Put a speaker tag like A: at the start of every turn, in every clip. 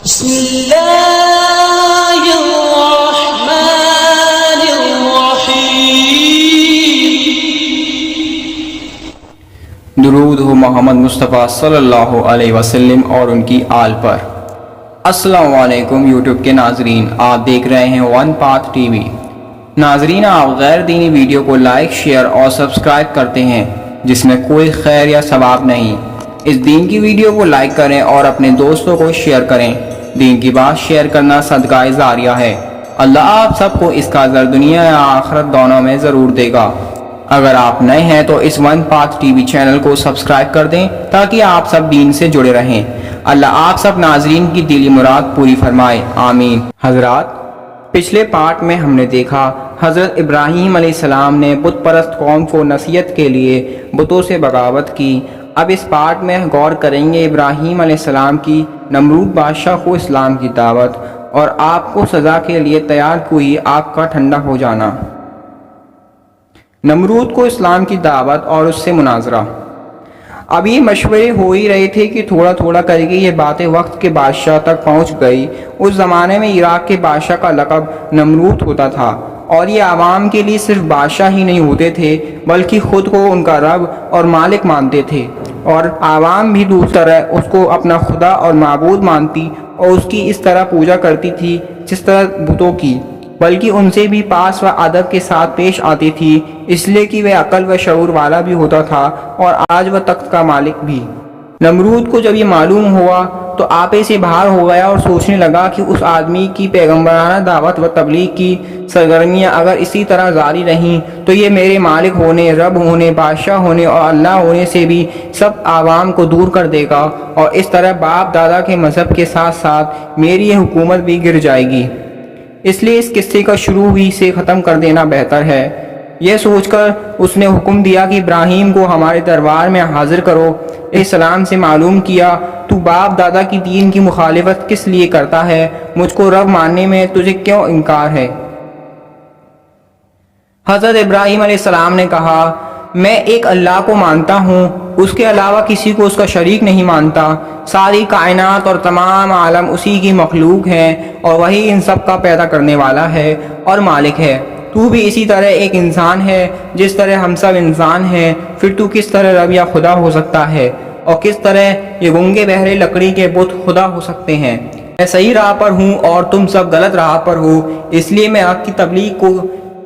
A: بسم اللہ الرحمن الرحیم۔
B: درود ہو محمد مصطفیٰ صلی اللہ علیہ وسلم اور ان کی آل پر۔ السلام علیکم یوٹیوب کے ناظرین، آپ دیکھ رہے ہیں ون پاتھ ٹی وی۔ ناظرین، آپ غیر دینی ویڈیو کو لائک، شیئر اور سبسکرائب کرتے ہیں جس میں کوئی خیر یا ثواب نہیں۔ اس دین کی ویڈیو کو لائک کریں اور اپنے دوستوں کو شیئر کریں۔ دین کی بات شیئر کرنا صدقہ جاریہ ہے۔ اللہ آپ سب کو اس کا اجر دنیا یا آخرت دونوں میں ضرور دے گا۔ اگر آپ نئے ہیں تو اس ون پاتھ ٹی وی چینل کو سبسکرائب کر دیں تاکہ آپ سب دین سے جڑے رہیں۔ اللہ آپ سب ناظرین کی دلی مراد پوری فرمائے، آمین۔ حضرات، پچھلے پارٹ میں ہم نے دیکھا حضرت ابراہیم علیہ السلام نے بت پرست قوم کو نصیحت کے لیے بتوں سے بغاوت کی۔ اب اس پارٹ میں غور کریں گے ابراہیم علیہ السلام کی نمرود بادشاہ کو اسلام کی دعوت اور آپ کو سزا کے لیے تیار ہوئی آگ کا ٹھنڈا ہو جانا۔ نمرود کو اسلام کی دعوت اور اس سے مناظرہ۔ اب یہ مشورے ہو ہی رہے تھے کہ تھوڑا تھوڑا کر کے یہ باتیں وقت کے بادشاہ تک پہنچ گئی۔ اس زمانے میں عراق کے بادشاہ کا لقب نمرود ہوتا تھا، اور یہ عوام کے لیے صرف بادشاہ ہی نہیں ہوتے تھے بلکہ خود کو ان کا رب اور مالک مانتے تھے، اور عوام بھی دوسری طرح اس کو اپنا خدا اور معبود مانتی اور اس کی اس طرح پوجا کرتی تھی جس طرح بتوں کی، بلکہ ان سے بھی پاس و ادب کے ساتھ پیش آتی تھی، اس لیے کہ وہ عقل و شعور والا بھی ہوتا تھا اور آج وہ تخت کا مالک بھی۔ نمرود کو جب یہ معلوم ہوا تو آپے سے باہر ہو گیا اور سوچنے لگا کہ اس آدمی کی پیغمبرانہ دعوت و تبلیغ کی سرگرمیاں اگر اسی طرح جاری رہیں تو یہ میرے مالک ہونے، رب ہونے، بادشاہ ہونے اور اللہ ہونے سے بھی سب عوام کو دور کر دے گا، اور اس طرح باپ دادا کے مذہب کے ساتھ ساتھ میری یہ حکومت بھی گر جائے گی۔ اس لیے اس قصے کا شروع ہی سے ختم کر دینا بہتر ہے۔ یہ سوچ کر اس نے حکم دیا کہ ابراہیم کو ہمارے دربار میں حاضر کرو۔ السلام سے معلوم کیا تو باپ دادا کی دین کی مخالفت کس لیے کرتا ہے؟ مجھ کو رب ماننے میں تجھے کیوں انکار ہے؟ حضرت ابراہیم علیہ السلام نے کہا، میں ایک اللہ کو مانتا ہوں، اس کے علاوہ کسی کو اس کا شریک نہیں مانتا۔ ساری کائنات اور تمام عالم اسی کی مخلوق ہیں اور وہی ان سب کا پیدا کرنے والا ہے اور مالک ہے۔ تو بھی اسی طرح ایک انسان ہے جس طرح ہم سب انسان ہیں، پھر تو کس طرح رب یا خدا ہو سکتا ہے؟ اور کس طرح یہ گنگے بہرے لکڑی کے بت خدا ہو سکتے ہیں؟ میں صحیح راہ پر ہوں اور تم سب غلط راہ پر ہو، اس لیے میں آپ کی تبلیغ کو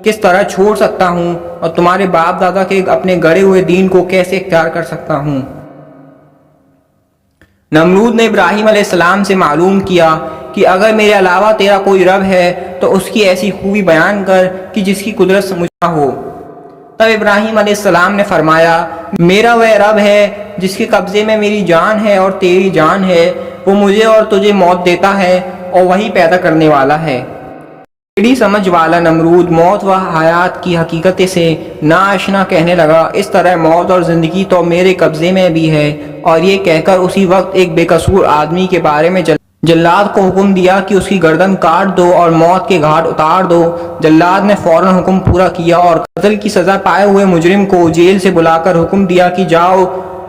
B: کس طرح چھوڑ سکتا ہوں اور تمہارے باپ دادا کے اپنے گڑے ہوئے دین کو کیسے اختیار کر سکتا ہوں؟ نمرود نے ابراہیم علیہ السلام سے معلوم کیا کہ اگر میرے علاوہ تیرا کوئی رب ہے تو اس کی ایسی خوبی بیان کر کہ جس کی قدرت سمجھنا ہو۔ تب ابراہیم علیہ السلام نے فرمایا، میرا وہ رب ہے جس کے قبضے میں میری جان ہے اور تیری جان ہے، وہ مجھے اور تجھے موت دیتا ہے اور وہی پیدا کرنے والا ہے۔ بڑی سمجھ والا نمرود موت و حیات کی حقیقت سے ناآشنا کہنے لگا، اس طرح موت اور زندگی تو میرے قبضے میں بھی ہے۔ اور یہ کہہ کر اسی وقت ایک بے قصور آدمی کے بارے میں جلاد کو حکم دیا کہ اس کی گردن کاٹ دو اور موت کے گھاٹ اتار دو۔ جلاد نے فوراً حکم پورا کیا اور قتل کی سزا پائے ہوئے مجرم کو جیل سے بلا کر حکم دیا کہ جاؤ،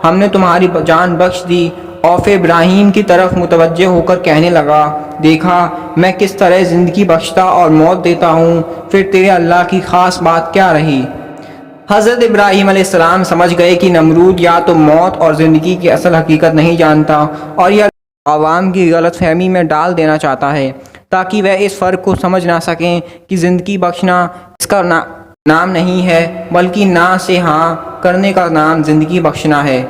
B: ہم نے تمہاری جان بخش دی۔ اور پھر ابراہیم کی طرف متوجہ ہو کر کہنے لگا، دیکھا میں کس طرح زندگی بخشتا اور موت دیتا ہوں، پھر تیرے اللہ کی خاص بات کیا رہی؟ حضرت ابراہیم علیہ السلام سمجھ گئے کہ نمرود یا تو موت اور زندگی کی اصل حقیقت نہیں جانتا اور یہ عوام کی غلط فہمی میں ڈال دینا چاہتا ہے تاکہ وہ اس فرق کو سمجھ نہ سکیں کہ زندگی بخشنا اس کا نام نہیں ہے بلکہ نہ سے ہاں کرنے کا نام زندگی بخشنا ہے۔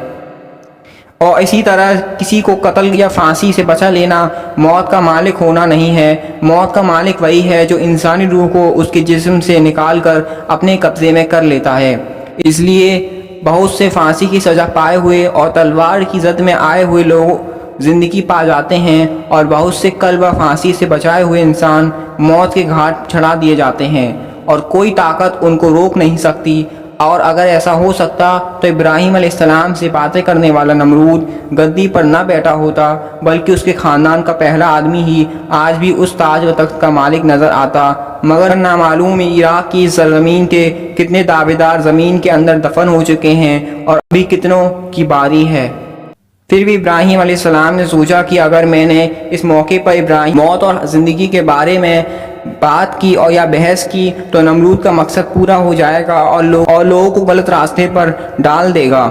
B: اور اسی طرح کسی کو قتل یا پھانسی سے بچا لینا موت کا مالک ہونا نہیں ہے۔ موت کا مالک وہی ہے جو انسانی روح کو اس کے جسم سے نکال کر اپنے قبضے میں کر لیتا ہے۔ اس لیے بہت سے پھانسی کی سزا پائے ہوئے اور تلوار کی زد میں آئے ہوئے لوگ زندگی پا جاتے ہیں، اور بہت سے قلب و پھانسی سے بچائے ہوئے انسان موت کے گھاٹ چڑھا دیے جاتے ہیں اور کوئی طاقت ان کو روک نہیں سکتی۔ اور اگر ایسا ہو سکتا تو ابراہیم علیہ السلام سے باتیں کرنے والا نمرود گدی پر نہ بیٹھا ہوتا بلکہ اس کے خاندان کا پہلا آدمی ہی آج بھی اس تاج و تخت کا مالک نظر آتا، مگر نامعلوم عراق کی سرزمین کے کتنے دعویدار زمین کے اندر دفن ہو چکے ہیں اور ابھی کتنوں کی باری ہے۔ پھر بھی ابراہیم علیہ السلام نے سوچا کہ اگر میں نے اس موقع پر ابراہیم موت اور زندگی کے بارے میں بات کی اور یا بحث کی تو نمرود کا مقصد پورا ہو جائے گا اور لوگوں کو غلط راستے پر ڈال دے گا،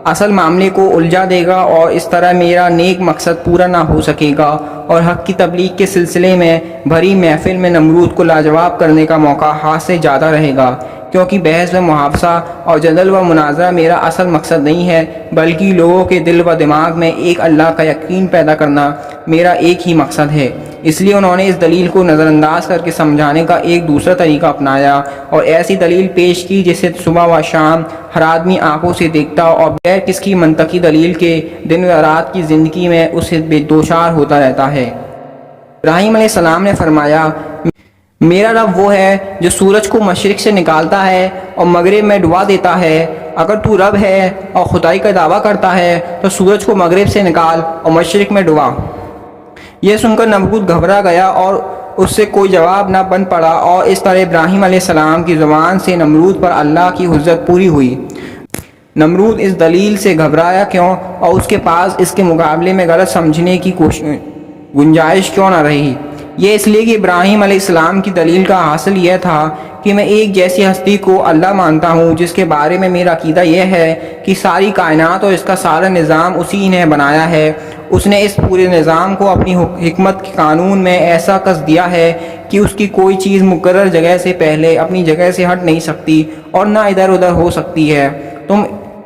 B: اصل معاملے کو الجھا دے گا، اور اس طرح میرا نیک مقصد پورا نہ ہو سکے گا، اور حق کی تبلیغ کے سلسلے میں بھری محفل میں نمرود کو لاجواب کرنے کا موقع ہاتھ سے جاتا رہے گا، کیونکہ بحث و محاورہ اور جدل و مناظرہ میرا اصل مقصد نہیں ہے، بلکہ لوگوں کے دل و دماغ میں ایک اللہ کا یقین پیدا کرنا میرا ایک ہی مقصد ہے۔ اس لیے انہوں نے اس دلیل کو نظر انداز کر کے سمجھانے کا ایک دوسرا طریقہ اپنایا اور ایسی دلیل پیش کی جسے صبح و شام ہر آدمی آنکھوں سے دیکھتا اور بغیر کس کی منطقی دلیل کے دن و رات کی زندگی میں اسے بے دوچار ہوتا رہتا ہے۔ ابراہیم علیہ السلام نے فرمایا، میرا رب وہ ہے جو سورج کو مشرق سے نکالتا ہے اور مغرب میں ڈبا دیتا ہے۔ اگر تو رب ہے اور خدائی کا دعویٰ کرتا ہے تو سورج کو مغرب سے نکال اور مشرق میں ڈبا۔ یہ سن کر نمرود گھبرا گیا اور اس سے کوئی جواب نہ بن پڑا، اور اس طرح ابراہیم علیہ السلام کی زبان سے نمرود پر اللہ کی حجت پوری ہوئی۔ نمرود اس دلیل سے گھبرایا کیوں اور اس کے پاس اس کے مقابلے میں غلط سمجھنے کی گنجائش کیوں نہ رہی؟ یہ اس لیے کہ ابراہیم علیہ السلام کی دلیل کا حاصل یہ تھا کہ میں ایک جیسی ہستی کو اللہ مانتا ہوں جس کے بارے میں میرا عقیدہ یہ ہے کہ ساری کائنات اور اس کا سارا نظام اسی نے بنایا ہے۔ اس نے اس پورے نظام کو اپنی حکمت کے قانون میں ایسا کس دیا ہے کہ اس کی کوئی چیز مقرر جگہ سے پہلے اپنی جگہ سے ہٹ نہیں سکتی اور نہ ادھر ادھر ہو سکتی ہے۔ تم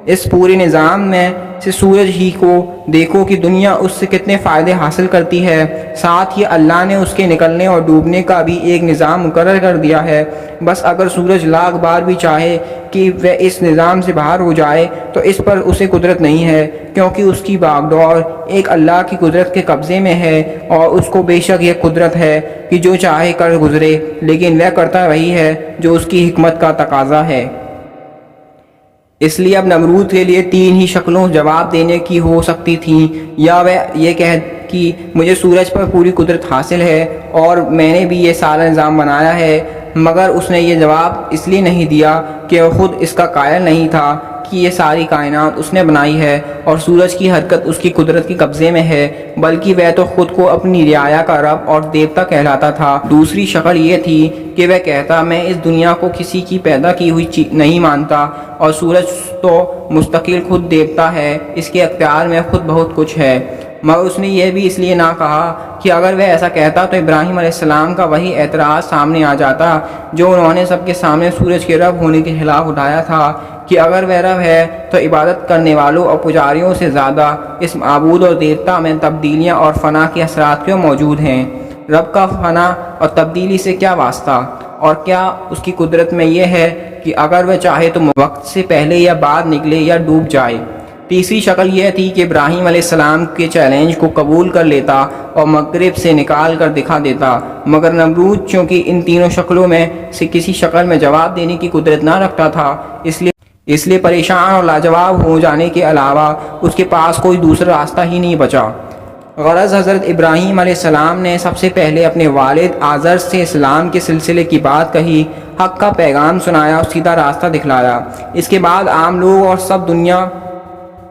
B: اس پورے نظام میں سے سورج ہی کو دیکھو کہ دنیا اس سے کتنے فائدے حاصل کرتی ہے، ساتھ ہی اللہ نے اس کے نکلنے اور ڈوبنے کا بھی ایک نظام مقرر کر دیا ہے۔ بس اگر سورج لاکھ بار بھی چاہے کہ وہ اس نظام سے باہر ہو جائے تو اس پر اسے قدرت نہیں ہے، کیونکہ اس کی باغ ڈور ایک اللہ کی قدرت کے قبضے میں ہے، اور اس کو بے شک یہ قدرت ہے کہ جو چاہے کر گزرے، لیکن وہ کرتا وہی ہے جو اس کی حکمت کا تقاضا ہے۔ اس لیے اب نمرود کے لیے تین ہی شکلوں جواب دینے کی ہو سکتی تھیں، یا وہ یہ کہہ کہ مجھے سورج پر پوری قدرت حاصل ہے اور میں نے بھی یہ سارا نظام بنایا ہے، مگر اس نے یہ جواب اس لیے نہیں دیا کہ وہ خود اس کا قائل نہیں تھا کہ یہ ساری کائنات اس نے بنائی ہے اور سورج کی حرکت اس کی قدرت کے قبضے میں ہے، بلکہ وہ تو خود کو اپنی رعایا کا رب اور دیوتا کہلاتا تھا۔ دوسری شکل یہ تھی کہ وہ کہتا، میں اس دنیا کو کسی کی پیدا کی ہوئی چیز نہیں مانتا، اور سورج تو مستقل خود دیوتا ہے، اس کے اختیار میں خود بہت کچھ ہے۔ مگر اس نے یہ بھی اس لیے نہ کہا کہ اگر وہ ایسا کہتا تو ابراہیم علیہ السلام کا وہی اعتراض سامنے آ جاتا جو انہوں نے سب کے سامنے سورج کے رب ہونے کے خلاف اٹھایا تھا، کہ اگر وہ رب ہے تو عبادت کرنے والوں اور پجاریوں سے زیادہ اس معبود اور دیوتا میں تبدیلیاں اور فنا کے اثرات کیوں موجود ہیں؟ رب کا فنا اور تبدیلی سے کیا واسطہ؟ اور کیا اس کی قدرت میں یہ ہے کہ اگر وہ چاہے تو وقت سے پہلے یا بعد نکلے یا ڈوب جائے؟ تیسری شکل یہ تھی کہ ابراہیم علیہ السلام کے چیلنج کو قبول کر لیتا اور مغرب سے نکال کر دکھا دیتا، مگر نمرود چونکہ ان تینوں شکلوں میں سے کسی شکل میں جواب دینے کی قدرت نہ رکھتا تھا، اس لیے پریشان اور لاجواب ہو جانے کے علاوہ اس کے پاس کوئی دوسرا راستہ ہی نہیں بچا۔ غرض حضرت ابراہیم علیہ السلام نے سب سے پہلے اپنے والد آزر سے اسلام کے سلسلے کی بات کہی، حق کا پیغام سنایا اور سیدھا راستہ دکھلایا۔ اس کے بعد عام لوگ اور سب دنیا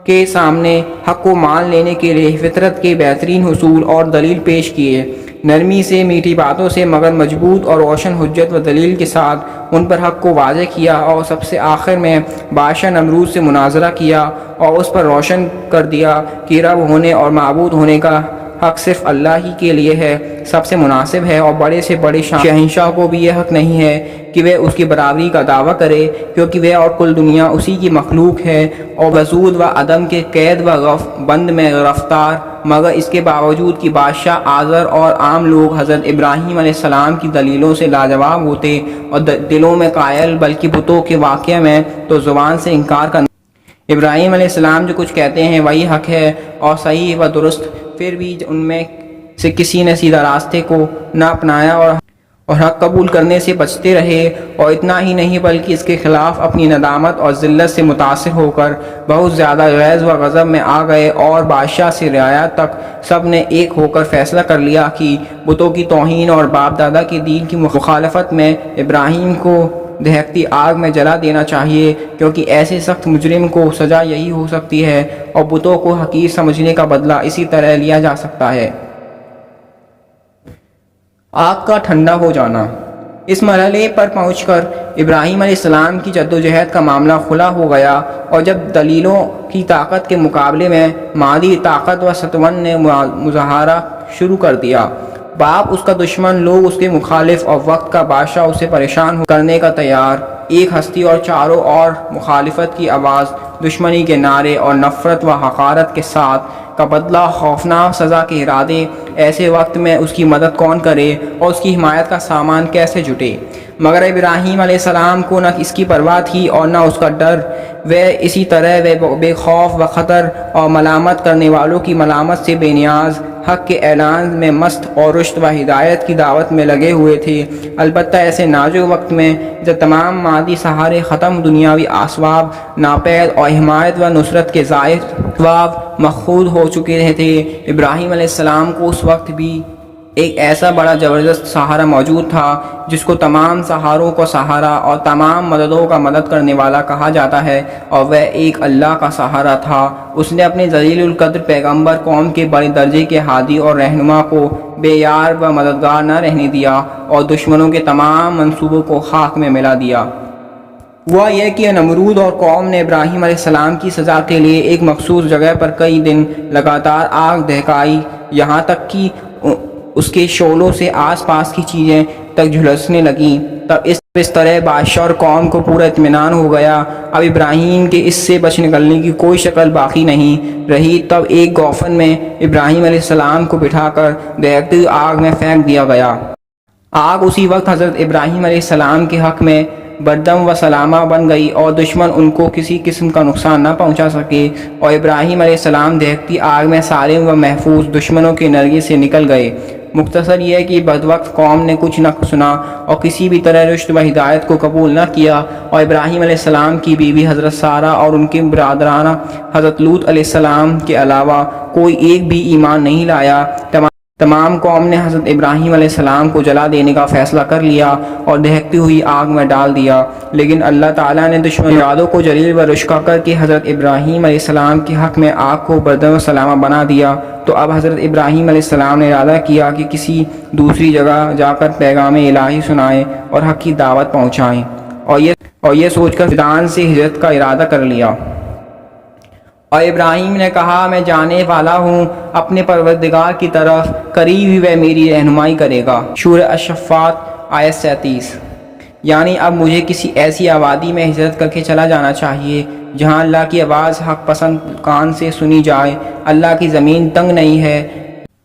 B: کے سامنے حق کو مان لینے کے لیے فطرت کے بہترین حصول اور دلیل پیش کیے، نرمی سے، میٹھی باتوں سے، مگر مضبوط اور روشن حجت و دلیل کے ساتھ ان پر حق کو واضح کیا، اور سب سے آخر میں بادشاہ نمرود سے مناظرہ کیا اور اس پر روشن کر دیا کہ رب ہونے اور معبود ہونے کا حق صرف اللہ ہی کے لیے ہے، سب سے مناسب ہے، اور بڑے سے بڑے شہنشاہ کو بھی یہ حق نہیں ہے کہ وہ اس کی برابری کا دعویٰ کرے، کیونکہ وہ اور کل دنیا اسی کی مخلوق ہے اور وجود و عدم کے قید و بند میں گرفتار، مگر اس کے باوجود کہ بادشاہ آزر اور عام لوگ حضرت ابراہیم علیہ السلام کی دلیلوں سے لاجواب ہوتے اور دلوں میں قائل، بلکہ بتوں کے واقعہ میں تو زبان سے انکار کرنا۔ ابراہیم علیہ السلام جو کچھ کہتے ہیں وہی حق ہے اور صحیح و درست، پھر بھی ان میں سے کسی نے سیدھا راستے کو نہ اپنایا اور حق قبول کرنے سے بچتے رہے، اور اتنا ہی نہیں بلکہ اس کے خلاف اپنی ندامت اور ذلت سے متاثر ہو کر بہت زیادہ غیظ و غضب میں آ گئے، اور بادشاہ سے رعایا تک سب نے ایک ہو کر فیصلہ کر لیا کہ بتوں کی توہین اور باپ دادا کے دین کی مخالفت میں ابراہیم کو دہکتی آگ میں جلا دینا چاہیے، کیونکہ ایسے سخت مجرم کو سزا یہی ہو سکتی ہے، اور بتوں کو حقیر سمجھنے کا بدلہ اسی طرح لیا جا سکتا ہے۔ آگ کا ٹھنڈا ہو جانا۔ اس مرحلے پر پہنچ کر ابراہیم علیہ السلام کی جدوجہد کا معاملہ کھلا ہو گیا، اور جب دلیلوں کی طاقت کے مقابلے میں مادی طاقت و ستون نے مظاہرہ شروع کر دیا، باپ اس کا دشمن، لوگ اس کے مخالف، اور وقت کا بادشاہ اسے پریشان کرنے کا تیار، ایک ہستی اور چاروں اور مخالفت کی آواز، دشمنی کے نعرے اور نفرت و حقارت کے ساتھ کا بدلہ، خوفناک سزا کے ارادے۔ ایسے وقت میں اس کی مدد کون کرے اور اس کی حمایت کا سامان کیسے جٹے؟ مگر ابراہیم علیہ السلام کو نہ اس کی پرواہ تھی اور نہ اس کا ڈر۔ وہ اسی طرح وہ بے خوف و خطر اور ملامت کرنے والوں کی ملامت سے بے نیاز، حق کے اعلان میں مست اور رشد و ہدایت کی دعوت میں لگے ہوئے تھے۔ البتہ ایسے نازک وقت میں جب تمام مادی سہارے ختم، دنیاوی اسباب ناپید اور حمایت و نصرت کے ظاہر اسباب مفقود ہو چکے تھے، ابراہیم علیہ السلام کو اس وقت بھی ایک ایسا بڑا زبردست سہارا موجود تھا جس کو تمام سہاروں کا سہارا اور تمام مددوں کا مدد کرنے والا کہا جاتا ہے، اور وہ ایک اللہ کا سہارا تھا۔ اس نے اپنے ذلیل القدر پیغمبر، قوم کے بڑے درجے کے ہادی اور رہنما کو بے یار و مددگار نہ رہنے دیا، اور دشمنوں کے تمام منصوبوں کو خاک میں ملا دیا۔ ہوا یہ کہ نمرود اور قوم نے ابراہیم علیہ السلام کی سزا کے لیے ایک مخصوص جگہ پر کئی دن لگاتار آگ دہکائی، یہاں تک کہ اس کے شعلوں سے آس پاس کی چیزیں تک جھلسنے لگیں۔ تب اس طرح بادشاہ اور قوم کو پورا اطمینان ہو گیا، اب ابراہیم کے اس سے بچ نکلنے کی کوئی شکل باقی نہیں رہی۔ تب ایک گوفن میں ابراہیم علیہ السلام کو بٹھا کر دہکتی آگ میں پھینک دیا گیا۔ آگ اسی وقت حضرت ابراہیم علیہ السلام کے حق میں بردم و سلامہ بن گئی، اور دشمن ان کو کسی قسم کا نقصان نہ پہنچا سکے، اور ابراہیم علیہ السلام دہکتی آگ میں سالم و محفوظ دشمنوں کے نرغے سے نکل گئے۔ مختصر یہ کہ بدبخت قوم نے کچھ نہ سنا اور کسی بھی طرح رشد و ہدایت کو قبول نہ کیا، اور ابراہیم علیہ السلام کی بیوی حضرت سارہ اور ان کے برادران حضرت لوط علیہ السلام کے علاوہ کوئی ایک بھی ایمان نہیں لایا۔ تمام قوم نے حضرت ابراہیم علیہ السلام کو جلا دینے کا فیصلہ کر لیا اور دہکتی ہوئی آگ میں ڈال دیا، لیکن اللہ تعالیٰ نے دشمن ارادوں کو جلیل و رشکا کر کے حضرت ابراہیم علیہ السلام کے حق میں آگ کو بردم و سلامہ بنا دیا۔ تو اب حضرت ابراہیم علیہ السلام نے ارادہ کیا کہ کسی دوسری جگہ جا کر پیغام الہی سنائیں اور حق کی دعوت پہنچائیں، اور یہ سوچ کر فدان سے ہجرت کا ارادہ کر لیا۔ اور ابراہیم نے کہا، میں جانے والا ہوں اپنے پروردگار کی طرف، قریب ہی وہ میری رہنمائی کرے گا۔ سورہ الصفات آیت 37۔ یعنی اب مجھے کسی ایسی آبادی میں ہجرت کر کے چلا جانا چاہیے جہاں اللہ کی آواز حق پسند کان سے سنی جائے۔ اللہ کی زمین تنگ نہیں ہے،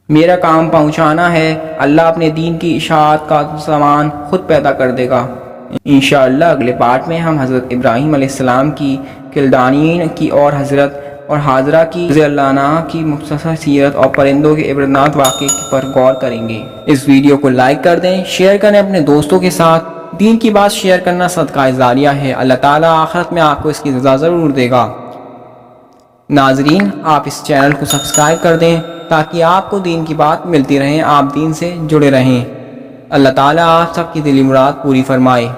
B: میرا کام پہنچانا ہے، اللہ اپنے دین کی اشاعت کا سامان خود پیدا کر دے گا۔ انشاءاللہ اگلے پارٹ میں ہم حضرت ابراہیم علیہ السلام کی، کلدانین کی اور حضرت اور حاضرہ کی رضی اللہ عنہا کی مختصر سیرت اور پرندوں کے عبرتناک واقعے پر غور کریں گے۔ اس ویڈیو کو لائک کر دیں، شیئر کریں اپنے دوستوں کے ساتھ۔ دین کی بات شیئر کرنا صدقہ جاریہ ہے، اللہ تعالیٰ آخرت میں آپ کو اس کی سزا ضرور دے گا۔ ناظرین، آپ اس چینل کو سبسکرائب کر دیں تاکہ آپ کو دین کی بات ملتی رہیں، آپ دین سے جڑے رہیں۔ اللہ تعالیٰ آپ سب کی دلی مراد پوری فرمائے۔